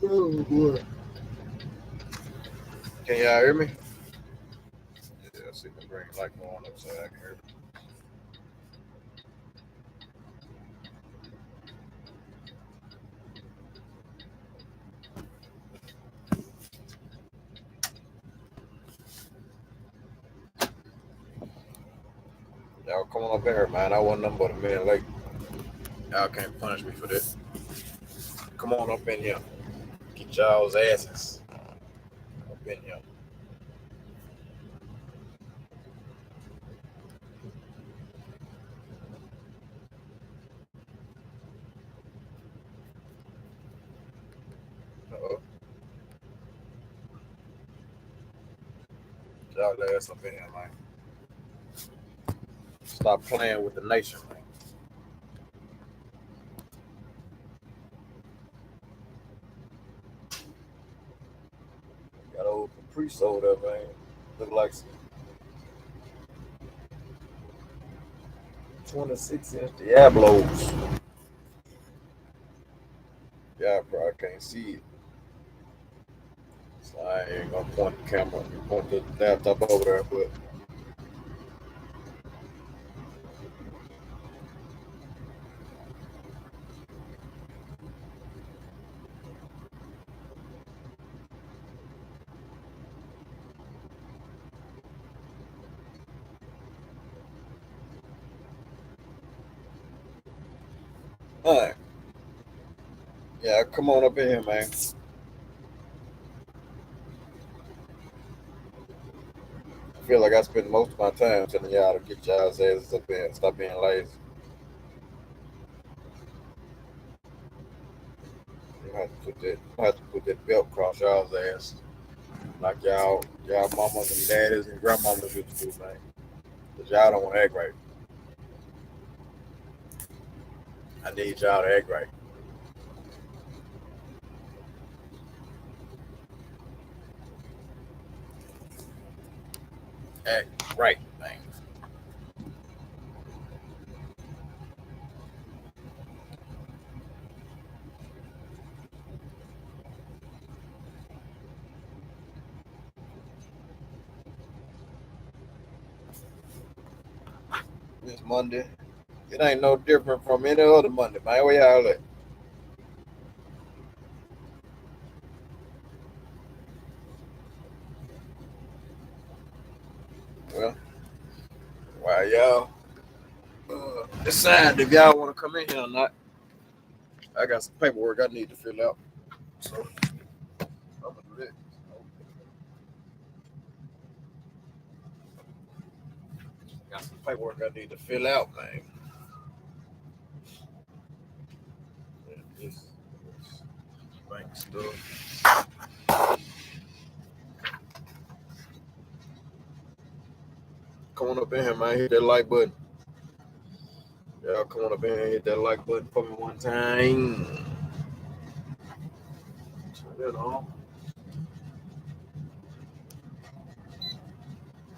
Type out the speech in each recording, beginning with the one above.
Oh boy. Can y'all hear me? Yeah, I see the green light going up so I can hear me. Y'all come on up in here, man. I wasn't nothing but a minute late. Y'all can't punish me for this. Come on up in here. Get y'all's asses up in here. Uh-oh. Get y'all ass up in here, man. Stop playing with the nation, man. Got old Caprice over there, man. Look like 26-inch Diablos. Y'all probably can't see it. So I ain't gonna point the camera, point the laptop over there, but alright. Yeah, come on up in here, man. I feel like I spend most of my time telling y'all to get y'all's asses up in here. Stop being lazy. You have to put that belt across y'all's ass. Like y'all mamas and daddies and grandmamas used to do, man. Cause y'all don't want to act right. I need y'all to act right. Act right, man. This Monday, it ain't no different from any other Monday, man. Where y'all at? Well, why y'all decide if y'all want to come in here or not. I got some paperwork I need to fill out. So I'm gonna do that. Got some paperwork I need to fill out, man. This bank stuff. Come on up in here, man. Hit that like button. Y'all come on up in here and hit that like button for me one time. Turn that on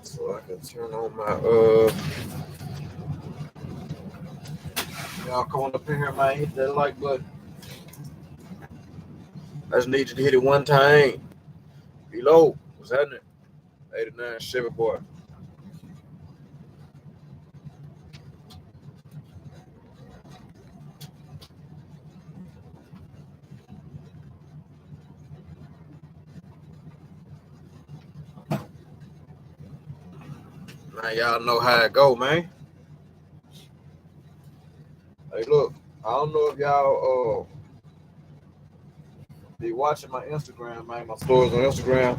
so I can turn on my y'all come on up in here, man. Hit that like button. I just need you to hit it one time. Below, what's happening? 89 Chevy boy. Man, y'all know how it go, man. Hey, look, I don't know if y'all be watching my Instagram, man. My stories on Instagram.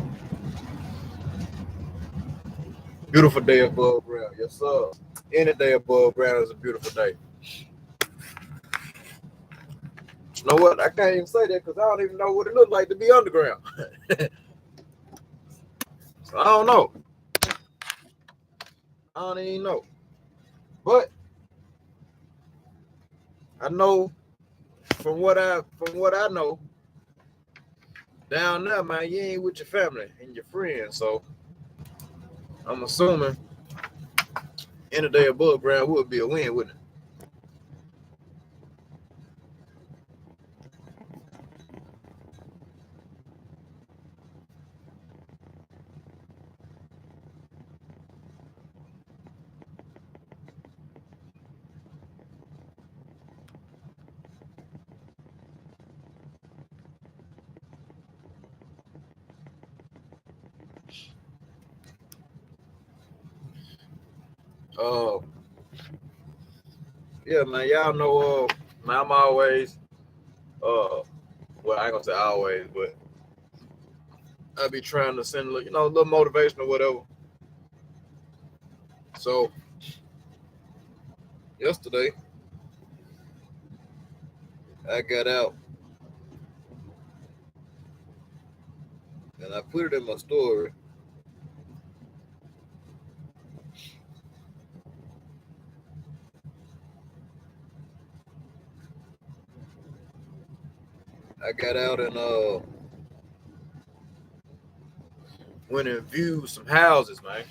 Beautiful day above ground, yes sir. Any day above ground is a beautiful day. You know what? I can't even say that because I don't even know what it looked like to be underground. So I don't know. I don't even know. But I know from what I know, down there, man, you ain't with your family and your friends. So I'm assuming any day above ground would be a win, wouldn't it? Uh, yeah, man. Y'all know. Man, I'm always. Well, I ain't gonna say always, but I be trying to send, a little motivation or whatever. So yesterday, I got out and I put it in my story. I got out and went and viewed some houses, man.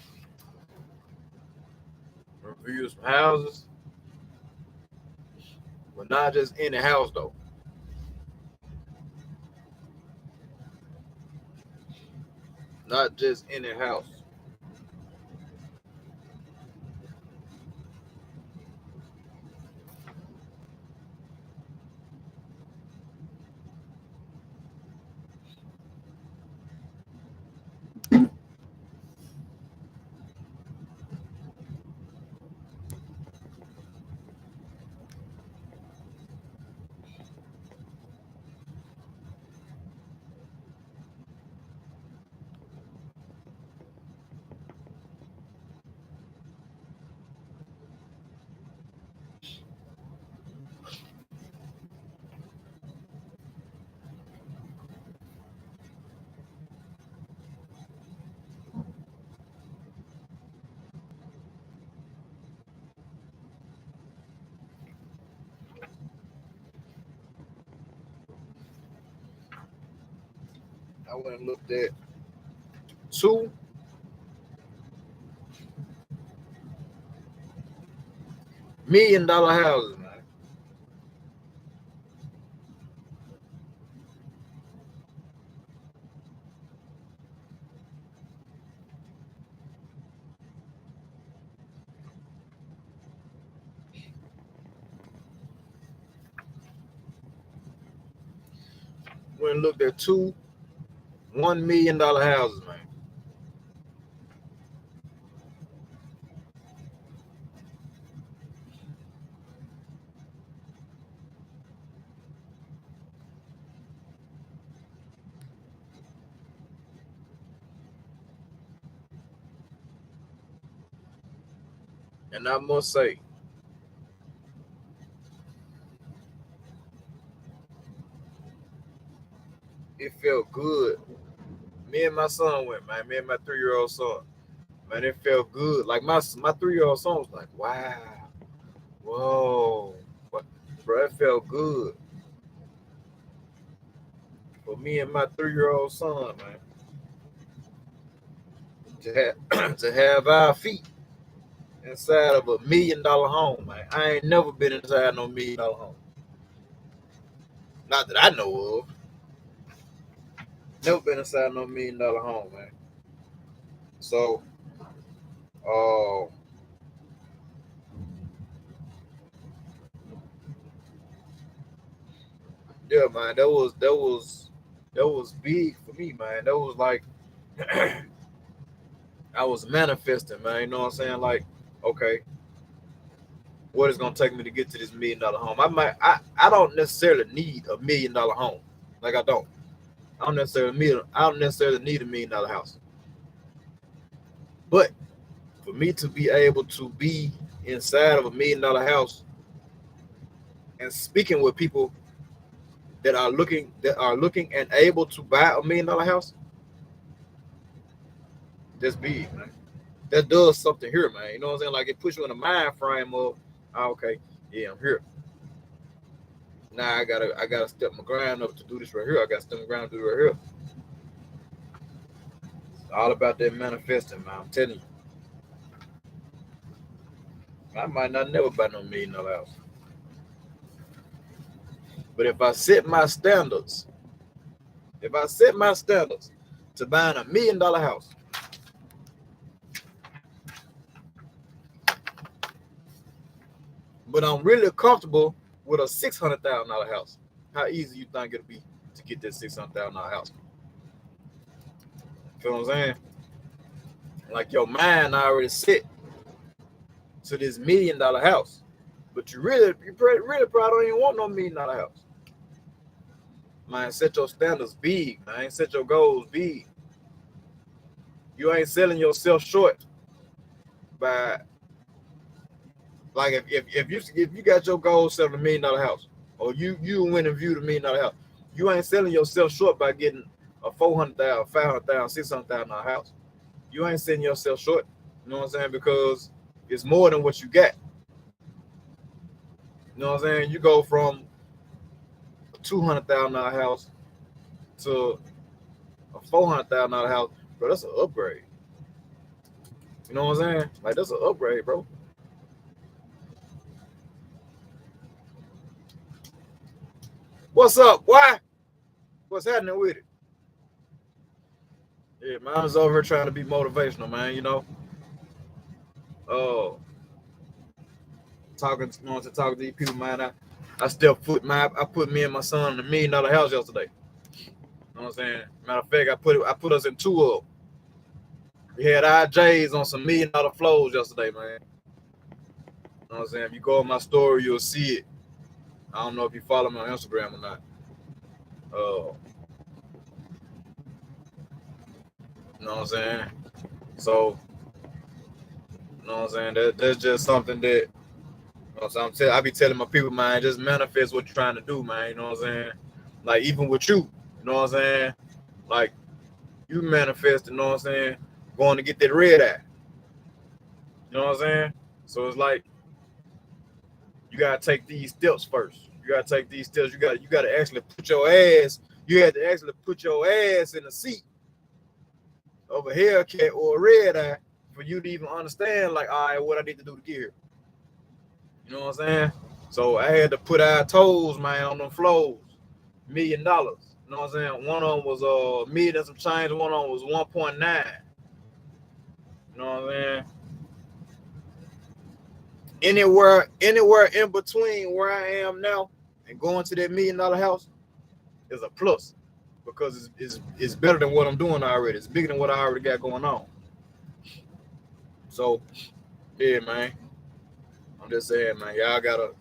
Reviewed some houses, but not just any house though. Not just any house. I went and looked at $2 million houses, man. Went and looked at two $1 million houses, man. And I must say, it felt good. Me and my son went, man. Me and my 3-year-old son. Man, it felt good. Like my 3-year-old son was like, wow, whoa. But bro, it felt good for me and my 3-year-old son, man, to have to have our feet inside of $1 million home, man. I ain't never been inside no $1 million home. Not that I know of. Never been inside no $1 million home, man. So, uh, yeah, man, that was big for me, man. That was like I was manifesting, man. You know what I'm saying? Like, okay, what is gonna take me to get to this $1 million home? I don't necessarily need $1 million home. Like I don't. I don't necessarily need $1 million house. But for me to be able to be inside of $1 million house and speaking with people that are looking and able to buy $1 million house, that's big, man. That does something here, man. You know what I'm saying? Like it puts you in a mind frame of, okay, yeah, I'm here. Now I gotta step my grind up to do this right here. I gotta step my grind to do it right here. It's all about that manifesting, man. I'm telling you. I might not never buy no $1 million house. But if I set my standards to buying $1 million house, but I'm really comfortable with a $600,000 house, how easy you think it'll be to get that $600,000 house? Feel what I'm saying? Like your mind already set to this $1 million house, but you really probably don't even want no $1 million house. Man, set your standards big, man. Set your goals big. You ain't selling yourself short by, like, if you got your goal selling $1 million house, or you went and viewed $1 million house, you ain't selling yourself short by getting a $400,000, $500,000, $600,000 house. You ain't selling yourself short. You know what I'm saying? Because it's more than what you got. You know what I'm saying? You go from a $200,000 house to a $400,000 house, bro. That's an upgrade. You know what I'm saying? Like, that's an upgrade, bro. What's up? Why? What's happening with it? Yeah, man, I was over here trying to be motivational, man. You know, talking to these people, man. I still put me and my son in $1 million house yesterday. You know what I'm saying? Matter of fact, I put us in two of them. We had IJs on some $1 million flows yesterday, man. You know what I'm saying? If you go on my story, you'll see it. I don't know if you follow me on Instagram or not. You know what I'm saying? So, you know what I'm saying? That's just something that, you know what I'm saying? I be telling my people, man, just manifest what you're trying to do, man. You know what I'm saying? Like, even with you know what I'm saying? Like, you manifest, you know what I'm saying? Going to get that red eye. You know what I'm saying? So it's like, you gotta take these steps first. You gotta take these steps. You gotta actually put your ass. You had to actually put your ass in the seat of a Hellcat or a red eye for you to even understand, like, all right, what I need to do to get here. You know what I'm saying? So I had to put our toes, man, on them flows. $1 million. You know what I'm saying? One of them was a million and some change. One of them was 1.9. You know what I'm saying? Anywhere in between where I am now and going to that $1 million house is a plus, because it's better than what I'm doing already. It's bigger than what I already got going on. So, yeah, man. I'm just saying, man, y'all gotta,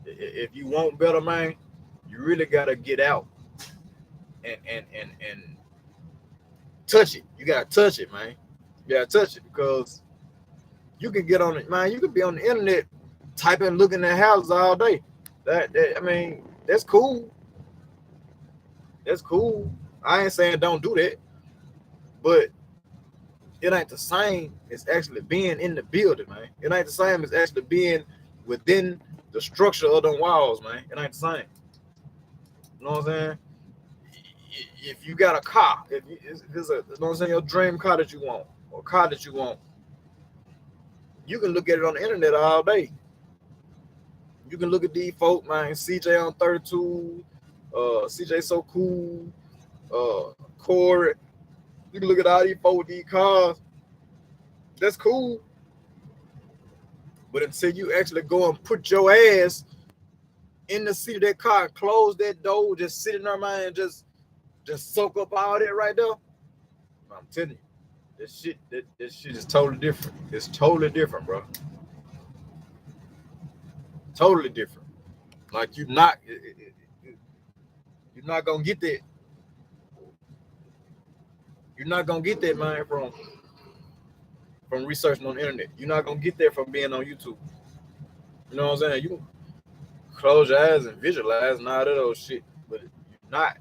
if you want better, man, you really gotta get out and touch it. You gotta touch it, man. You gotta touch it, because you can get on it, man. You could be on the internet typing, looking at houses all day. I mean, that's cool. That's cool. I ain't saying don't do that, but it ain't the same as actually being in the building, man. It ain't the same as actually being within the structure of them walls, man. It ain't the same. You know what I'm saying? If you got a car, if there's a, you know what I'm saying, your dream car that you want, or car that you want, you can look at it on the internet all day. You can look at these folk, man. CJ on 32, CJ so cool, Corey. You can look at all these folk with these cars. That's cool. But until you actually go and put your ass in the seat of that car, close that door, just sit in there, man, and just soak up all that right there, I'm telling you, this shit is totally different. It's totally different, bro. Totally different. Like, you're not gonna get that. You're not gonna get that, man, from researching on the internet. You're not gonna get that from being on YouTube. You know what I'm saying? You close your eyes and visualize and all that old shit, but you're not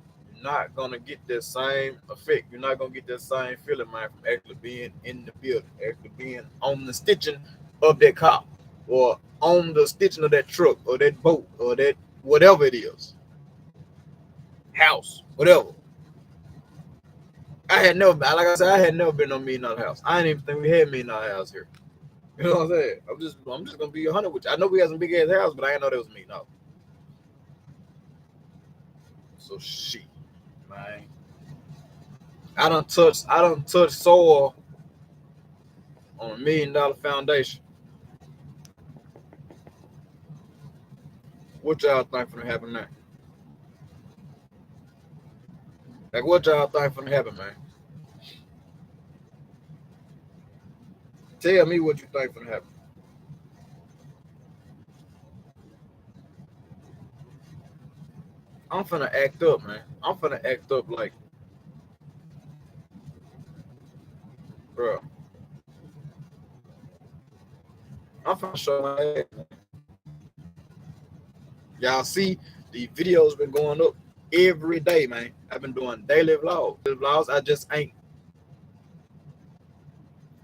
gonna get that same effect. You're not gonna get that same feeling, man, from actually being in the building, actually being on the stitching of that car, or on the stitching of that truck, or that boat, or that whatever it is, house, whatever. I had never, like I said, I had never been on $1 million house. I didn't even think we had $1 million house here. You know what I'm saying? I'm just gonna be 100 with you. I know we got some big ass houses, but I didn't know there was $1 million. So shit, man. I don't touch soil on $1 million foundation. What y'all think gonna happen now? Like, what y'all think gonna happen, man? Tell me what you think gonna happen. I'm finna act up, man. I'm finna act up like, bro. I'm finna show my ass, man. Y'all see the videos been going up every day, man. I've been doing daily vlogs. The vlogs, I just ain't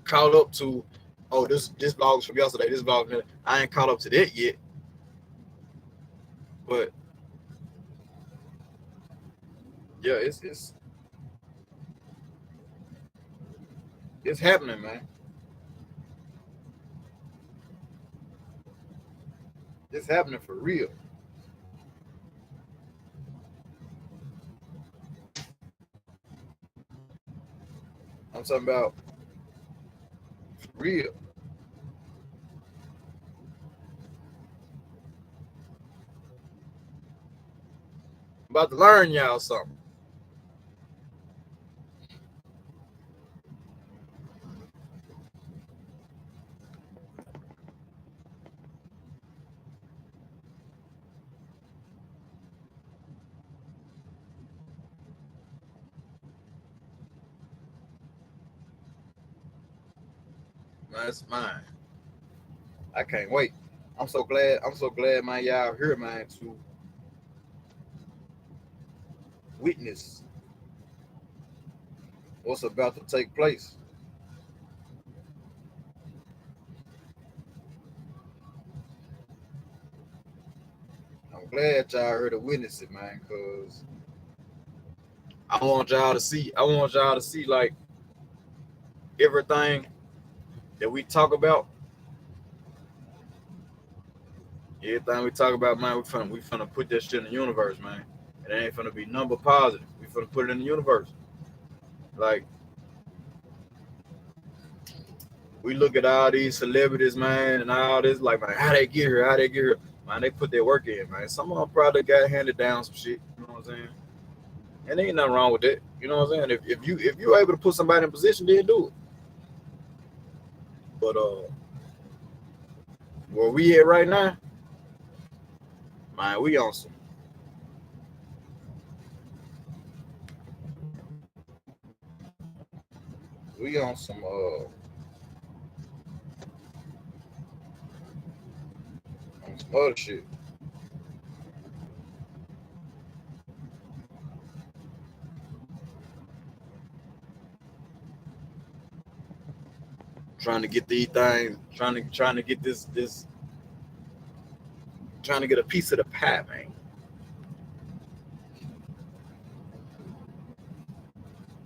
caught up to. Oh, this vlog's from yesterday. This vlog, I ain't caught up to that yet. But yeah, it's happening, man. It's happening for real. I'm talking about for real. I'm about to learn y'all something. That's mine. I can't wait. I'm so glad. I'm so glad, man. Y'all here, man, to witness what's about to take place. I'm glad y'all here to witness it, man, because I want y'all to see. I want y'all to see like everything that we talk about. Everything we talk about, man, we finna put that shit in the universe, man. It ain't finna be number positive. We finna put it in the universe. Like we look at all these celebrities, man, and all this, like, man, how they get here, how they get here, man. They put their work in, man. Some of them probably got handed down some shit. You know what I'm saying? And there ain't nothing wrong with that. You know what I'm saying? If you able to put somebody in position, then do it. But where we at right now, man, we on some other shit. Trying to get these things, trying to get this trying to get a piece of the pie, man.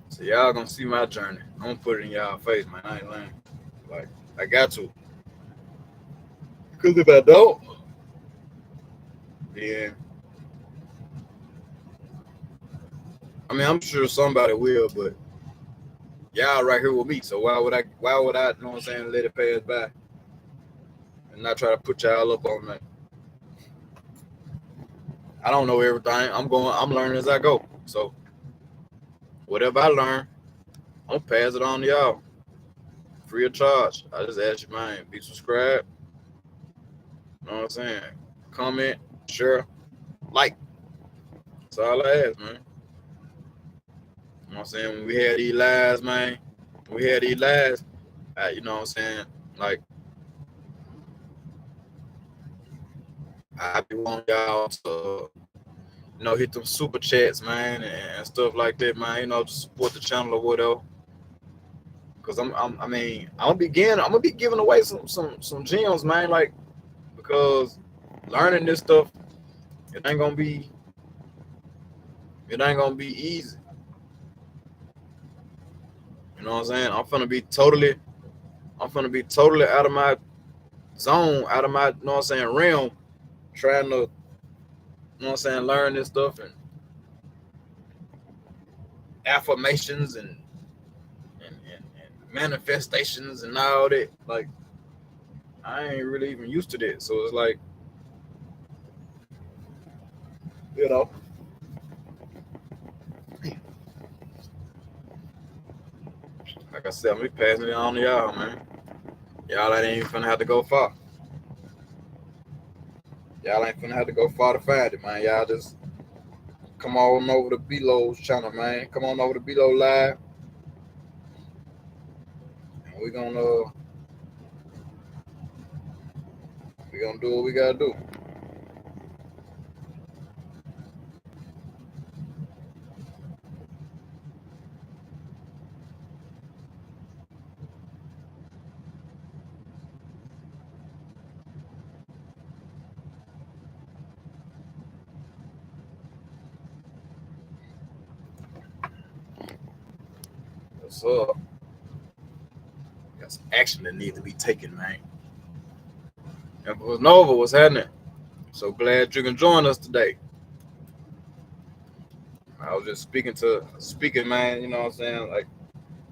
So y'all gonna see my journey. I'm gonna put it in y'all face, man. I ain't lying. Like I got to. Cause if I don't, then I mean I'm sure somebody will, but y'all right here with me. So why would I you know what I'm saying, let it pass by and not try to put y'all up on that? I don't know everything. I'm learning as I go. So whatever I learn, I'm gonna pass it on to y'all. Free of charge. I just ask you, man, be subscribed. You know what I'm saying? Comment, share, like. That's all I ask, man. You know what I'm saying? When we had these lives, man, when we had these lives, you know what I'm saying? Like, I be wanting y'all to, hit them super chats, man, and stuff like that, man. To support the channel or whatever. Cause I mean, I'm gonna be giving away some gems, man. Like, because learning this stuff, it ain't gonna be, it ain't gonna be easy. You know what I'm saying? I'm gonna be totally out of my zone, out of my, you know what I'm saying, realm, trying to, you know what I'm saying, learn this stuff and affirmations and manifestations and all that. Like, I ain't really even used to that. So it's like, you know, like I said, I'm be passing it on to y'all, man. Y'all ain't even finna have to go far. Y'all ain't finna have to go far to find it, man. Y'all just come on over to Belo's channel, man. Come on over to Belo Live, and we gonna do what we gotta do. What's up? Got some action that needs to be taken, man. And for Nova, what's happening? So glad you can join us today. I was just speaking, man. You know what I'm saying? Like,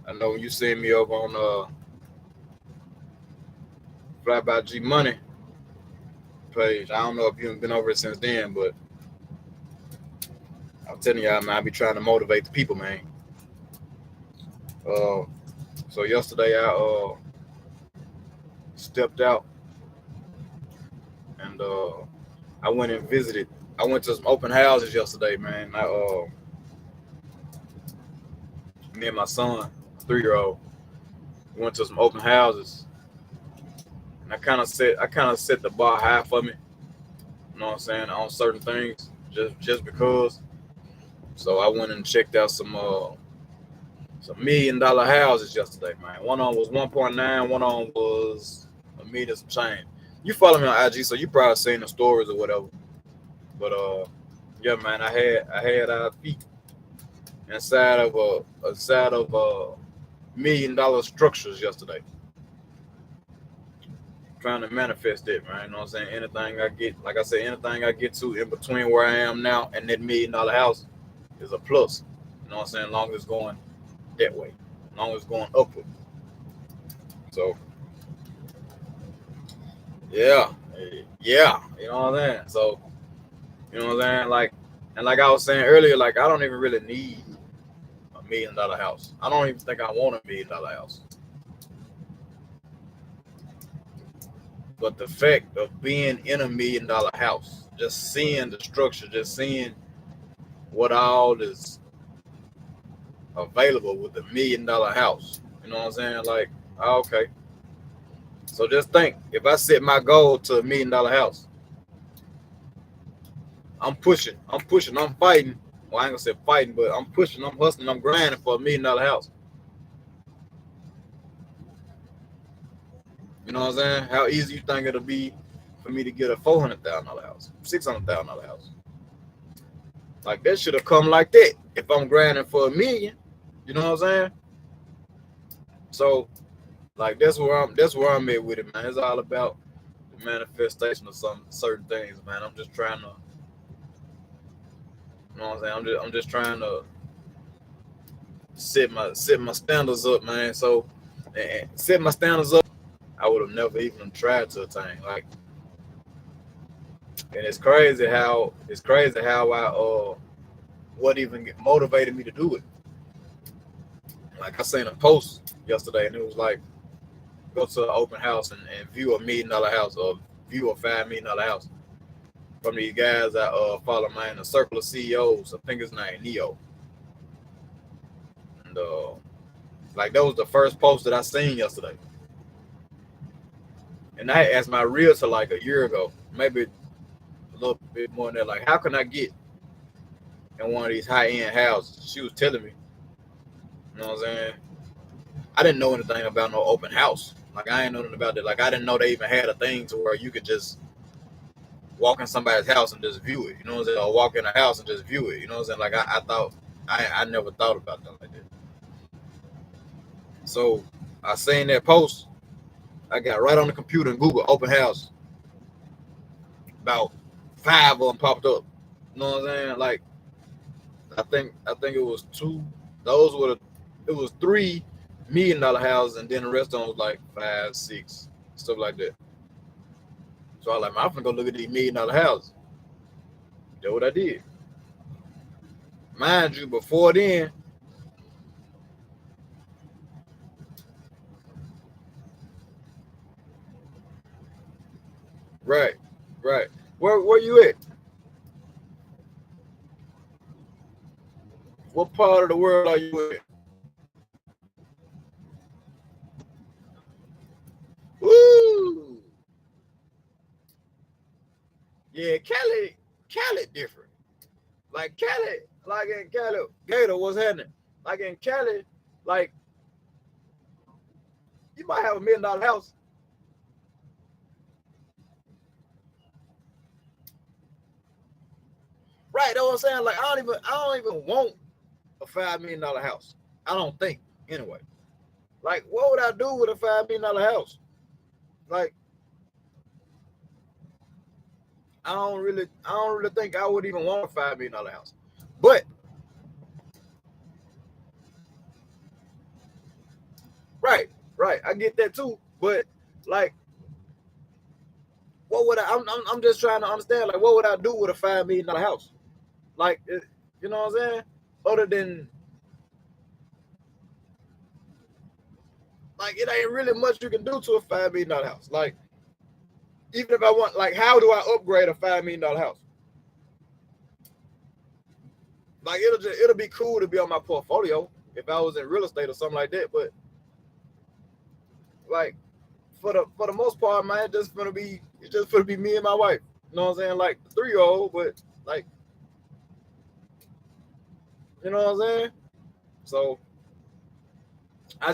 I know when you see me over on Fly by G Money page. I don't know if you've been over it since then, but I'm telling y'all, man, I be trying to motivate the people, man. Uh, so yesterday I stepped out and I went and visited. I went to some open houses yesterday, man. Me and my son, 3-year-old, went to some open houses, and I kind of set the bar high for me. You know what I'm saying, on certain things, just because. So I went and checked out some $1 million houses yesterday, man. One on was 1.9, one on was a million some change. You follow me on IG, so you probably seen the stories or whatever. But yeah, man, I had our feet inside of $1 million structures yesterday, trying to manifest it, man. You know what I'm saying? Anything I get, like I said, anything I get to in between where I am now and that $1 million house is a plus. You know what I'm saying? Long as it's going that way, long as it's going upward. So yeah, yeah, you know what I'm saying. So you know what I'm saying, like, and like I was saying earlier, like I don't even really need $1 million house. I don't even think I want $1 million house. But the fact of being in $1 million house, just seeing the structure, just seeing what all is available with $1 million house. You know what I'm saying? Like, okay. So just think, if I set my goal to $1 million house, I'm fighting. Well, I ain't gonna say fighting, but I'm pushing, I'm hustling, I'm grinding for $1 million house. You know what I'm saying? How easy you think it'll be for me to get a $400,000 house, $600,000 house? Like that should have come like that if I'm grinding for a million. You know what I'm saying? So like that's where I'm at with it, man. It's all about the manifestation of some certain things, man. I'm just trying to, you know what I'm saying? I'm just trying to set my standards up, man. So and set my standards up, I would have never even tried to attain. Like, and it's crazy how I what even motivated me to do it. Like I seen a post yesterday, and it was like, go to an open house and view $1 million house or view a $5 million house from these guys I follow, man. The Circle of CEOs, I think his name Neo, and like that was the first post that I seen yesterday. And I asked my realtor like a year ago, maybe a little bit more than that, like how can I get in one of these high end houses? She was telling me, you know what I'm saying? I didn't know anything about no open house. Like I ain't know nothing about that. Like I didn't know they even had a thing to where you could just walk in somebody's house and just view it. You know what I'm saying? Or walk in a house and just view it. You know what I'm saying? Like I thought I never thought about them like that. So I seen that post. I got right on the computer and Google open house. About five of them popped up. You know what I'm saying? Like I think it was two. Those were it was $3 million houses, and then the rest of them was like 5, 6, stuff like that. So I was like, man, I'm gonna go look at these $1 million houses. That's what I did. Mind you, before then, Right. Right. Where you at? What part of the world are you in? Woo! Yeah, Cali different. Like Cali, like in Cali, Gator, what's happening? Like in Cali, like you might have $1 million house. Right, that's what I'm saying. Like I don't even want a $5 million house. I don't think anyway. Like, what would I do with a $5 million house? Like, I don't really think I would even want a $5 million house. But right, right, I get that too. But like, what would I'm just trying to understand. Like, what would I do with a $5 million house? Like, you know what I'm saying? Other than like, it ain't really much you can do to a $5 million house. Like, even if I want, like, how do I upgrade a $5 million house? Like, it'll be cool to be on my portfolio if I was in real estate or something like that. But like, for the most part, man, it's just gonna be me and my wife. You know what I'm saying? Like the 3-year old, but like, you know what I'm saying? So I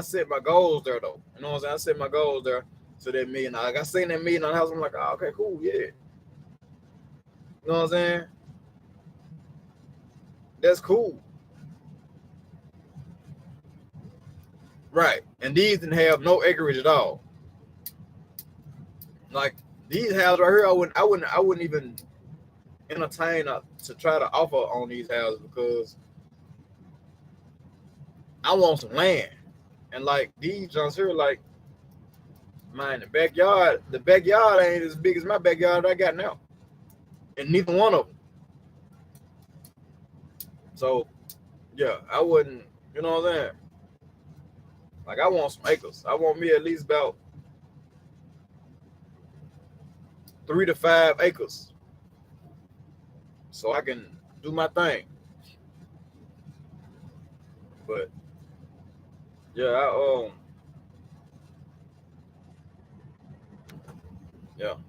set my goals there though. You know what I'm saying? I set my goals there. So that million, like I seen that million on the house, I'm like, oh, okay, cool, yeah. You know what I'm saying? That's cool. Right. And these didn't have no acreage at all. Like these houses right here, I wouldn't even entertain to try to offer on these houses because I want some land. And like these junks here, like man, the backyard ain't as big as my backyard I got now. And neither one of them. So yeah, I wouldn't, you know what I'm saying? Like I want some acres. I want me at least about 3 to 5 acres so I can do my thing. But yeah,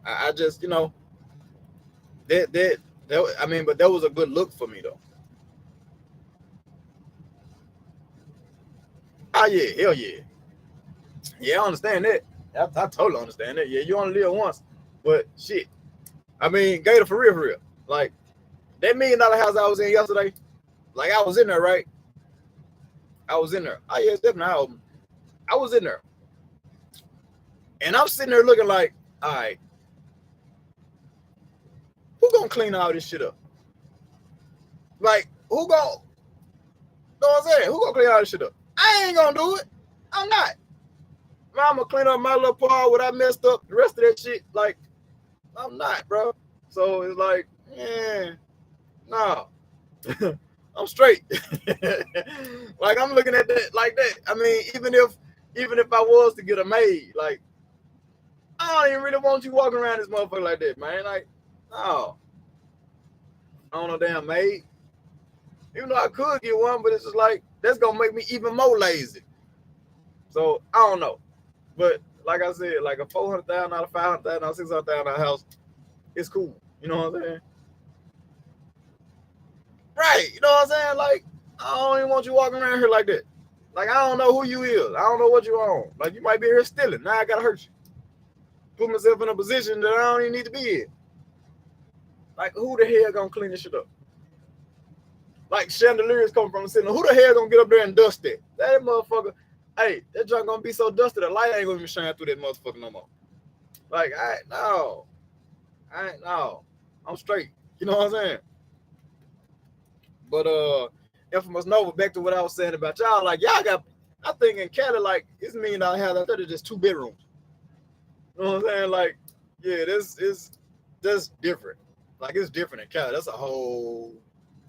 I just that I mean, but that was a good look for me though. Oh yeah, hell yeah, yeah. I understand that. I totally understand that. Yeah, you only live once, but shit. I mean, Gator for real, for real. Like that $1 million house I was in yesterday. Like I was in there, right? I was in there. Oh yeah, it's definitely open. I was in there, and I'm sitting there looking like, all right, who gonna clean all this shit up? Like who gonna, you know what I'm saying? Who gonna clean all this shit up? I ain't gonna do it. I'm not. I'm gonna clean up my little part what I messed up. The rest of that shit, like I'm not, bro. So it's like, yeah, no, I'm straight. Like I'm looking at that like that. I mean, even if I was to get a maid, like I don't even really want you walking around this motherfucker like that, man. Like, no, I don't know damn maid. Even though I could get one, but it's just like that's gonna make me even more lazy. So I don't know. But like I said, like a $400,000, $500,000, $600,000 house, it's cool. You know what I'm saying? Right. You know what I'm saying? Like, I don't even want you walking around here like that. Like, I don't know who you is. I don't know what you on. Like, you might be here stealing. Now I gotta hurt you. Put myself in a position that I don't even need to be in. Like, who the hell gonna clean this shit up? Like, chandeliers come from the ceiling. Who the hell gonna get up there and dust it? That motherfucker. Hey, that junk gonna be so dusty, the light ain't gonna even shine through that motherfucker no more. Like, I ain't no. I'm straight. You know what I'm saying? But Infamous Nova, back to what I was saying about y'all. Like y'all got, I think in Cali, like it's $1 million house. I thought it's just 2 bedrooms. You know what I'm saying? Like, yeah, this is that's different. Like it's different in Cali. That's a whole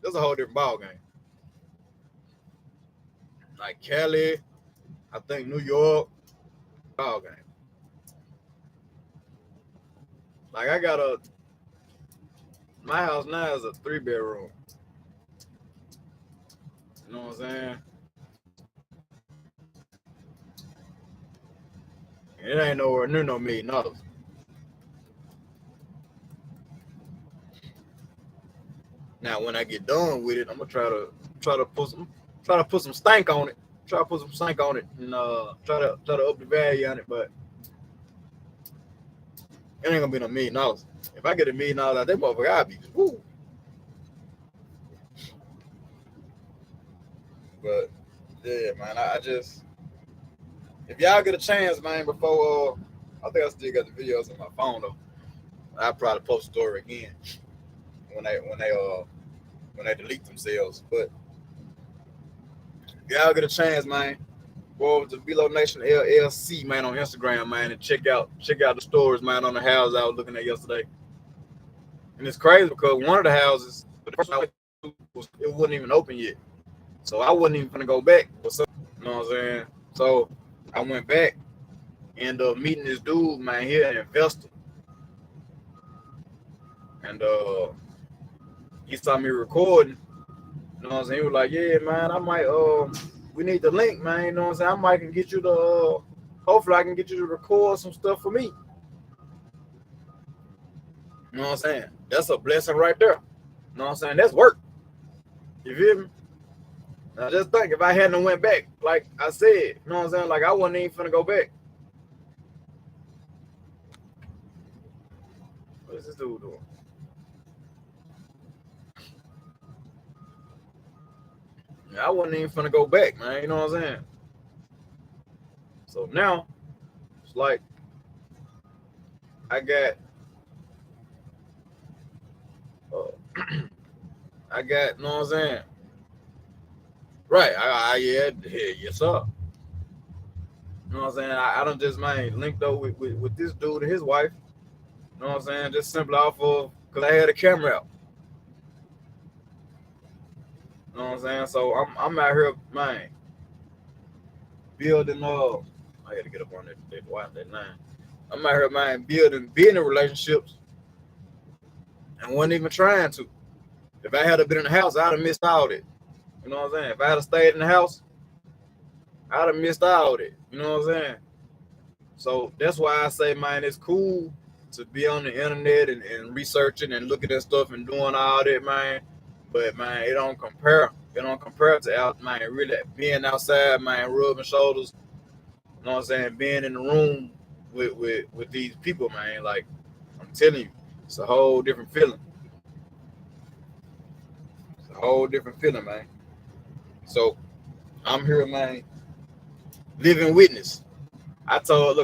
different ball game. Like Cali, I think New York, ball game. Like my house now is a 3-bedroom. You know what I'm saying? And it ain't nowhere near no $1,000,000. Now when I get done with it, I'm gonna try to put some stank on it. Try to put some stank on it and try to up the value on it, but it ain't gonna be no $1,000,000. If I get $1,000,000 out that motherfucker, I'll be woo. But yeah, man, I just if y'all get a chance, man, before I think I still got the videos on my phone though. I'll probably post a story again when they delete themselves. But if y'all get a chance, man, go over to BeeloNation LLC, man, on Instagram, man, and check out the stories, man, on the house I was looking at yesterday. And it's crazy because one of the houses, the first one it wasn't even open yet. So I wasn't even gonna go back. You know what I'm saying? So I went back, ended up meeting this dude, man, here an investor. And he saw me recording. You know what I'm saying? He was like, yeah, man, I might we need the link, man. You know what I'm saying? I might can get you to hopefully I can get you to record some stuff for me. You know what I'm saying? That's a blessing right there. You know what I'm saying? That's work. You feel me? Now just think if I hadn't went back, like I said, you know what I'm saying? Like I wasn't even finna go back. What is this dude doing? I wasn't even finna go back, man. You know what I'm saying? So now it's like I got I got, you know what I'm saying? Right. Yeah, yes, sir. You know what I'm saying? I don't just, man, linked up with this dude and his wife. You know what I'm saying? Just simply off of, because I had a camera out. You know what I'm saying? So I'm out here, man, building I had to get up on that line. I'm out here, man, building relationships and wasn't even trying to. If I had been in the house, I'd have missed all that. You know what I'm saying? If I had stayed in the house, I'd have missed all that. You know what I'm saying? So that's why I say, man, it's cool to be on the internet and researching and looking at stuff and doing all that, man. But man, it don't compare. It don't compare to out, man. Really being outside, man, rubbing shoulders. You know what I'm saying? Being in the room with these people, man. Like I'm telling you, it's a whole different feeling. It's a whole different feeling, man. So I'm here, man, living witness. I told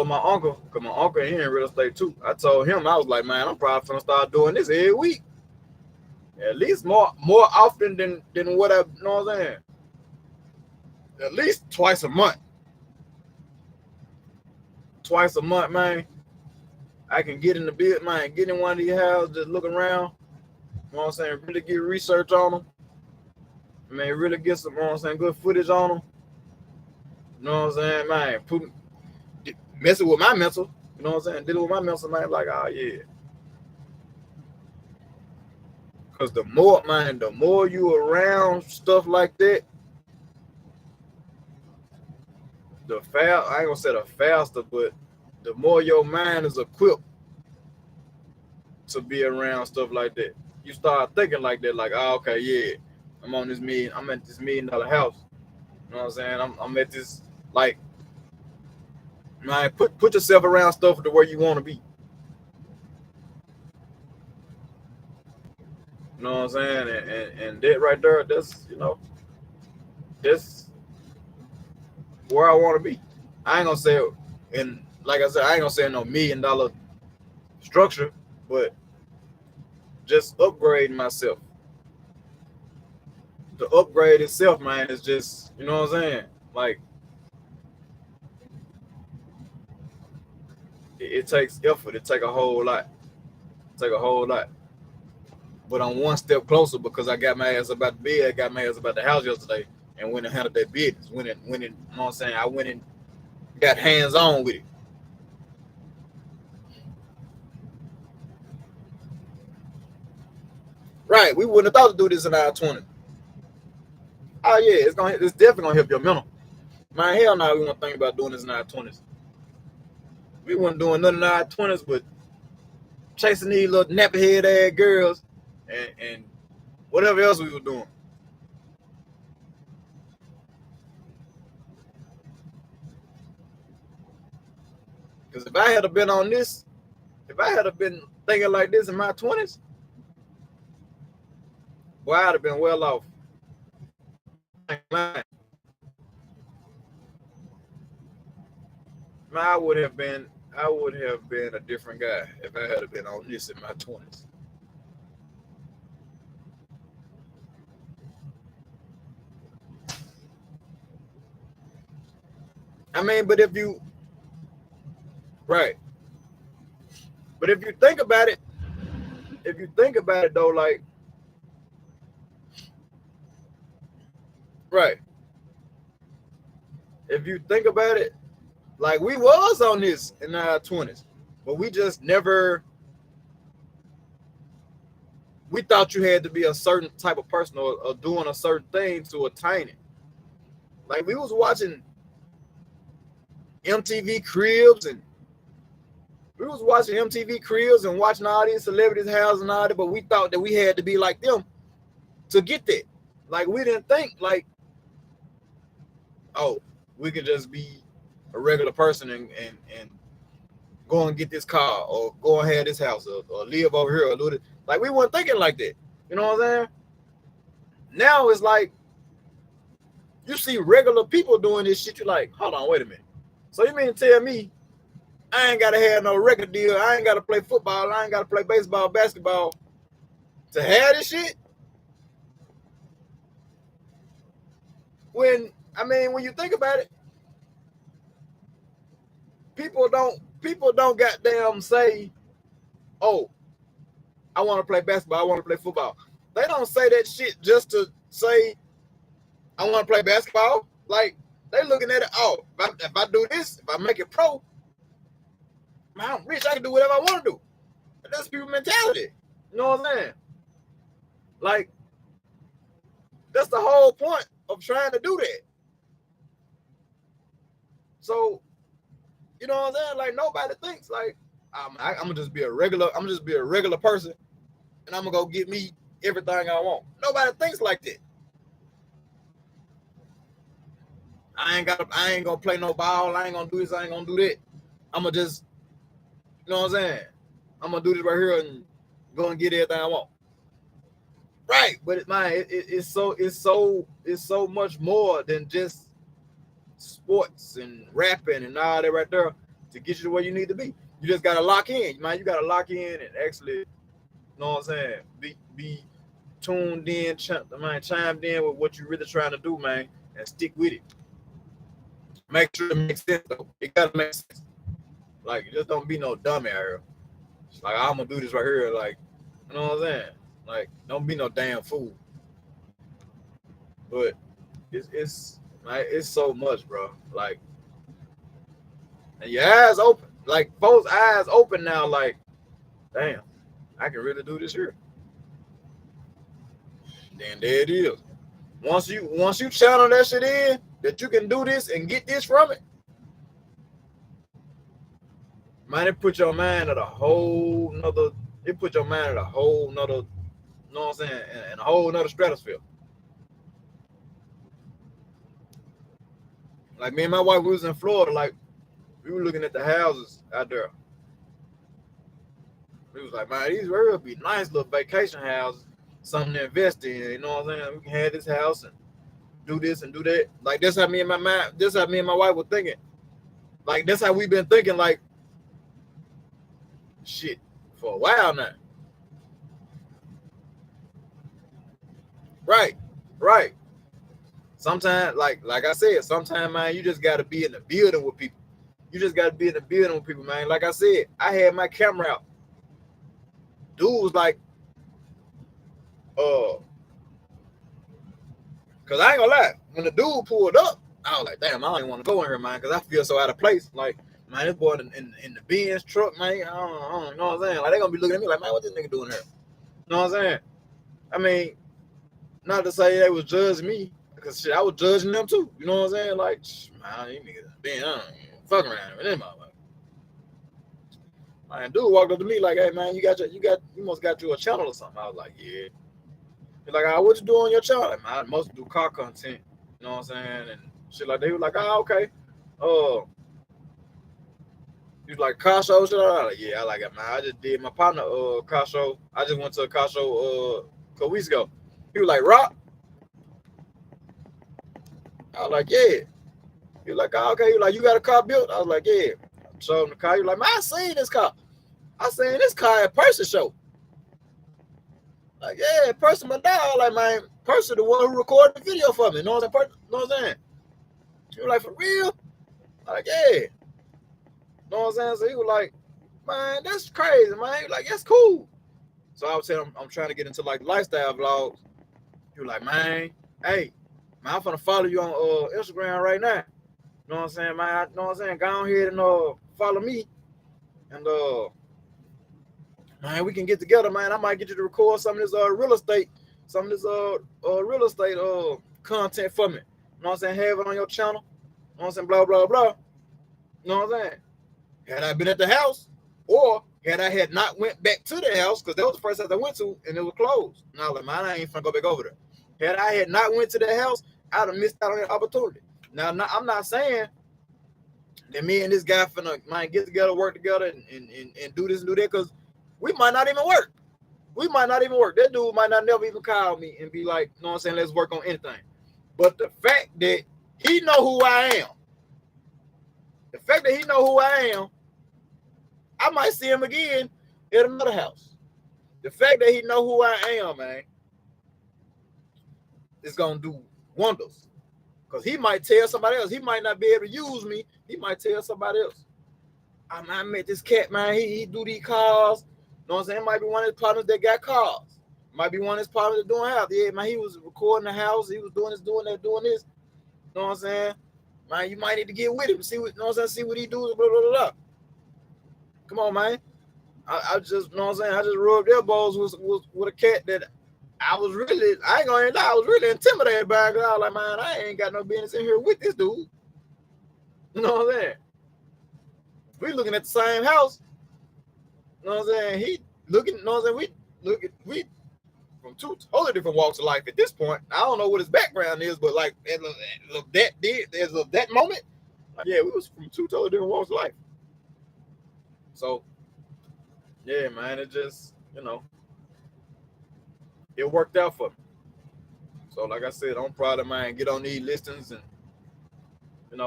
my uncle, because my uncle he in real estate too. I told him, I was like, man, I'm probably gonna start doing this every week. At least more often than what I, you know what I'm saying? At least twice a month. Twice a month, man. I can get in the bed, man, get in one of these houses, just look around. You know what I'm saying? Really get research on them. Man, really get some, you know what I'm saying, good footage on them. You know what I'm saying, man? Messing with my mental. You know what I'm saying? Dealing with my mental, man, like, oh yeah. Because the more you around stuff like that, I ain't gonna say the faster, but the more your mind is equipped to be around stuff like that. You start thinking like that, like, oh, okay, yeah, I'm at this $1,000,000 house. You know what I'm saying? I'm at this, like, man, put yourself around stuff to where you want to be. You know what I'm saying? And that right there, that's, you know, that's where I want to be. I ain't gonna say, and like I said, I ain't gonna say no $1,000,000 structure, but just upgrading myself. The upgrade itself, man, is just, you know what I'm saying? Like, it takes effort. It take a whole lot. But I'm one step closer because I got my ass about the bed. I got my ass about the house yesterday and went and handled that business. You know what I'm saying? I went and got hands on with it. Right. We wouldn't have thought to do this in our 20s. Oh yeah, it's definitely gonna help your mental. Man, hell no, we won't think about doing this in our 20s. We weren't doing nothing in our 20s but chasing these little nappy head ass girls and whatever else we were doing. Because if I had been on this, if I had been thinking like this in my 20s, boy, I'd have been well off. Man, I would have been a different guy if I had been on this in my 20s. I mean, but if you right, but if you think about it, though, like right, if you think about it, like we was on this in our 20s, but we just never. We thought you had to be a certain type of person or doing a certain thing to attain it. Like we was watching MTV Cribs and watching all these celebrities' houses and all that, but we thought that we had to be like them to get that. Like we didn't think like, oh, we could just be a regular person and go and get this car or go and have this house or live over here or do this. Like we weren't thinking like that. You know what I'm saying? Now it's like you see regular people doing this shit. You're like, hold on, wait a minute. So you mean to tell me I ain't gotta have no record deal? I ain't gotta play football. I ain't gotta play baseball, basketball to have this shit? When you think about it, people don't goddamn say, oh, I want to play basketball, I want to play football. They don't say that shit just to say I want to play basketball. Like they looking at it, oh, if I do this, if I make it pro, man, I'm rich, I can do whatever I want to do. That's people mentality. You know what I'm saying? Like that's the whole point of trying to do that. So, you know what I'm saying? Like nobody thinks like I'm gonna just be a regular person and I'm gonna go get me everything I want. Nobody thinks like that. I ain't gonna play no ball, I ain't gonna do this, I ain't gonna do that. I'm gonna just, you know what I'm saying? I'm gonna do this right here and go and get everything I want. Right, but it's so much more than just sports and rapping and all that right there to get you to where you need to be. You just gotta lock in, man. You gotta lock in and actually, you know what I'm saying? Be tuned in, chimed in with what you're really trying to do, man, and stick with it. Make sure it makes sense though. It gotta make sense. Like, just don't be no dummy out here. Like, I'm gonna do this right here. Like, you know what I'm saying? Like, don't be no damn fool. But it's so much, bro. Like, and your eyes open. Like, folks' eyes open now. Like, damn, I can really do this here. Then there it is. Once you channel that shit in, that you can do this and get this from it, man, it put your mind at a whole nother. It put your mind at a whole nother. You know what I'm saying? In a whole nother stratosphere. Like me and my wife, we was in Florida. Like we were looking at the houses out there. We was like, man, these will be nice little vacation houses, something to invest in. You know what I'm saying? We can have this house and do this and do that. Like that's how me and my wife were thinking. Like that's how we've been thinking. Like shit for a while now. Right. Sometimes, like I said, sometimes, man, you just got to be in the building with people. You just got to be in the building with people, man. Like I said, I had my camera out. Dude was like, because I ain't gonna lie, when the dude pulled up, I was like, damn, I don't even want to go in here, man, because I feel so out of place. Like, man, this boy in the Benz truck, man, I don't know what I'm saying. Like, they gonna be looking at me like, man, what this nigga doing here? You know what I'm saying? I mean, not to say they was judging me, because shit, I was judging them too. You know what I'm saying? Like, man, these niggas, man, I don't even fuck around with them. Man, dude walked up to me like, "Hey, man, you must got you a channel or something." I was like, "Yeah." He's like, "Ah, what you do on your channel?" Like, man, I mostly do car content. You know what I'm saying? And shit like that. He was like, "Ah, okay." He was like, "Car show?" Shit. I was like, "Yeah, I like it, man. I just did my partner car show. I just went to a car show a couple weeks ago." He was like, "Rock?" I was like, "Yeah." He was like, "Oh, okay." He was like, "You got a car built?" I was like, "Yeah." I showed him the car. He was like, "Man, I seen this car. I seen this car at Person show." Like, "Yeah, Person, my dog." Like, "Man, Person, the one who recorded the video for me." You know what I'm saying? He was like, "For real?" I'm like, "Yeah." You know what I'm saying? So he was like, "Man, that's crazy, man." He was like, "That's cool." So I was telling him I'm trying to get into like lifestyle vlogs. He was like, "Man, hey, man, I'm gonna follow you on Instagram right now." You know what I'm saying, man? You know what I'm saying? Go on here and follow me. And man, we can get together, man. I might get you to record some of this real estate content for me. You know what I'm saying? Have it on your channel. You know what I'm saying? Blah, blah, blah. You know what I'm saying? Had I been at the house, or had I had not went back to the house, because that was the first house I went to, and it was closed. And I was like, man, I ain't finna go back over there. Had I had not went to the house, I'd have missed out on that opportunity. Now, I'm not saying that me and this guy might get together, work together, and do this and do that, because we might not even work. That dude might not never even call me and be like, you know what I'm saying, let's work on anything. But the fact that he know who I am, I might see him again at another house. The fact that he know who I am, man, is gonna do wonders. Because he might tell somebody else. He might not be able to use me. He might tell somebody else. I met this cat, man. He do these cars. You know what I'm saying? It might be one of his partners that got cars. Might be one of his partners that doing house. Yeah, man, he was recording the house. He was doing this, doing that, doing this. You know what I'm saying? Man, you might need to get with him. See what, you know what I'm saying? See what he do. Blah, blah, blah, blah. Come on, man. I just, you know what I'm saying? I just rubbed elbows with a cat that I ain't gonna lie, I was really intimidated by it. I was like, man, I ain't got no business in here with this dude. You know what I'm saying? We looking at the same house. You know what I'm saying? He looking, you know what I'm saying? We from two totally different walks of life at this point. I don't know what his background is, but like as of that moment, like, yeah, we was from two totally different walks of life. So yeah, man, it just, it worked out for me. So like I said, I'm proud of mine. Get on these listings and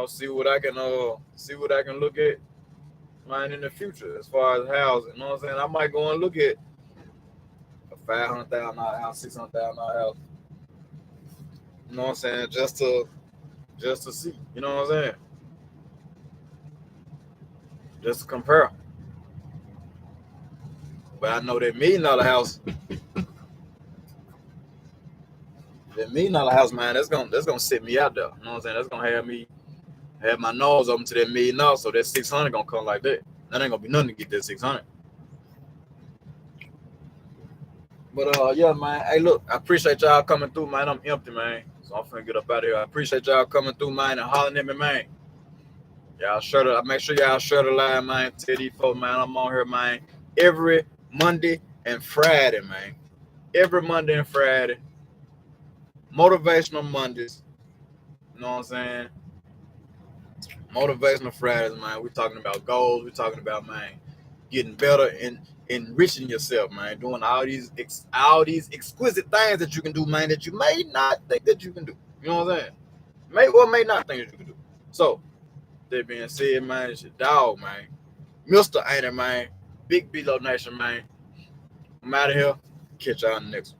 see what I can look at mine in the future as far as housing. You know what I'm saying? I might go and look at a $500,000 house, $600,000 house. You know what I'm saying? Just to see. You know what I'm saying? Just to compare. But I know that $1 million house, man, that's gonna sit me out there. You know what I'm saying? That's gonna have my nose open to that $1 million. So that 600 gonna come like that. That ain't gonna be nothing to get that 600. But yeah, man. Hey, look, I appreciate y'all coming through, man. I'm empty, man. So I'm finna get up out of here. I appreciate y'all coming through, man, and hollering at me, man. Y'all make sure y'all share the live, man. Tell these folks, man, I'm on here, man, every Monday and Friday, man. Every Monday and Friday. Motivational Mondays. You know what I'm saying? Motivational Fridays, man. We're talking about goals. We're talking about, man, getting better and enriching yourself, man. Doing all these exquisite things that you can do, man, that you may not think that you can do. You know what I'm saying? May not think that you can do. So, that being said, man, it's your dog, man. Mr. Ain't it, man. Big BeeloNation, man. I'm out of here. Catch y'all in the next one.